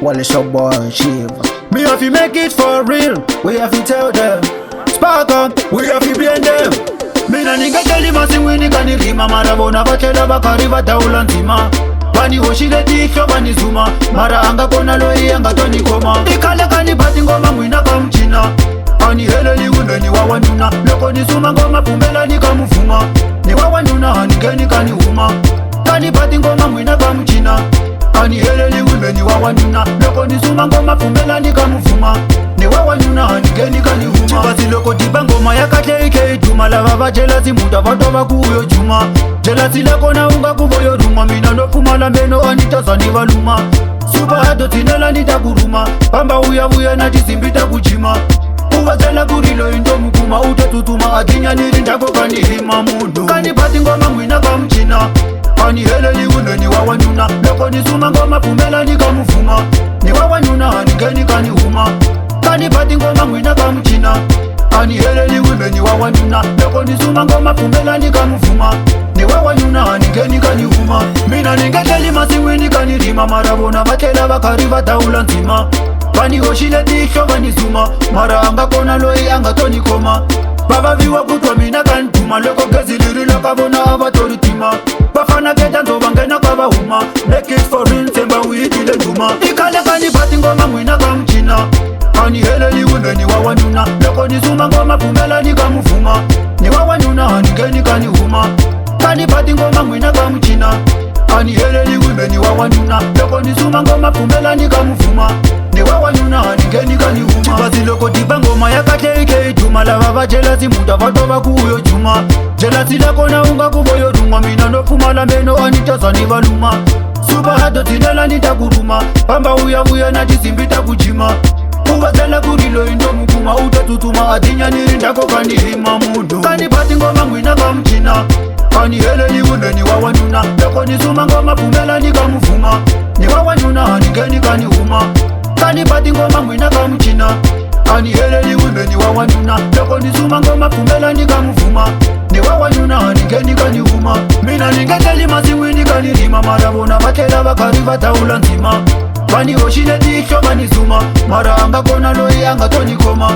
Well, it's your boy Chivas. Me have to make it for real. We have to tell them. Spark up, we have to blend them. Mina ninga tell him asi wini kani rima. Mara bona vachela bakari vataula nzima. Bani hoshile tikyo bani zuma. Mara anga kona loi anga toni koma. Ikale kani bati ngoma mwina kamchina. Ani hele li unde ni wawanuna. Loko ni suma ngoma pumbela ni kamufuma. Ni wawanuna hani geni kani huma. Kani bati ngoma mwina kamchina. Ani hele li unde ni wawanuna. Loko ni suma ngoma pumbela ni kamufuma. Ni wawanuna hani geni kani huma. Chivasi loko diba ngoma ya kate ike juma. Lava vajela zimuda vatova kuyo juma. Jelasi lako na unga kuvoyo ruma. Mina no fuma la meno anita zani valuma. Super hato tinela nita kuruma. Pamba uya uya na tisimbita kujima. Uwazela kurilo indo mukuma. Utetutuma adinya nirindako kani hima mundu. Kani pati ngoma mwina kamchina. Ani hele li unde ni wawanuna. Loko ni suma ngoma pumbela ni kamufuma. Ni wawanuna hani geni kani huma. Kani pati ngoma mwina kamchina. Ani hele li unde ni wawanuna. Loko ni suma ngoma pumbela ni kamufuma. Ni wawanuna hani geni kani huma. Mina ningeteli masi wini kani rima. Marabona vatela vakari vataula nzima. Bani hoshile tikyo bani zuma. Mara anga kona loi anga toni koma. Baba viwa kutwa mina kantuma. Loko gezi liri loka bona avatori tima. Bafana keta nzo Vangena kava huma. Make it for real semba uitile duma. Ikale kani pati ngoma mwina kamchina. Ani hele li unde ni wawanuna. Loko ni suma ngoma pumbela ni kamufuma. Ni wawanuna hani geni kani huma. Kani pati ngoma mwina kamchina. Ani hele li unde ni wawanuna. Loko ni suma ngoma pumbela ni kamufuma. Ni wawanuna hani geni kani huma. Chivasi loko diba ngoma ya kate ike juma. Lava vajelasi muda vatova kuyo juma. Jelasi lako na unga kuvoyo ruma. Mina no fuma la meno anita zani valuma. Super hato tinela nita kuruma. Pamba uya uya na tisimbita kujima. Uwazela kurilo indo mukuma. Utetutuma adinya nirindako kani hima mundu. Kani pati ngoma mwina kamchina. Ani hele li unde ni wawanuna. Loko ni suma ngoma pumbela ni kamufuma. Ni wawanuna hani geni kani huma. Kani pati ngoma mwina kamchina. Ani hele li unde ni wawanuna. Loko ni suma ngoma pumbela ni kamufuma. Ni wawanuna hani geni kani huma. Mina ningeteli masi wini kani rima. Marabona vatela vakari vataula nzima. Bani hoshile tikyo bani zuma. Mara anga kona loi anga toni koma.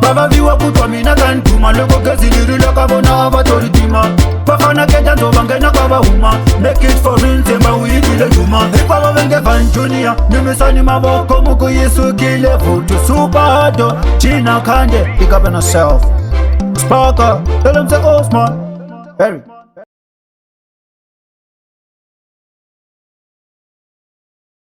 Baba viwa kutwa mina kantuma. Loko gezi liri loka bona avatori tima. Bafana keta nzo Vangena kava huma. Make it for real semba uitile duma. Ikwa venge Vangena. Nimisani maboko muku yesu kile futu. Super hato China kande. Pick up on yourself. Sparker, tell them say Osman. Very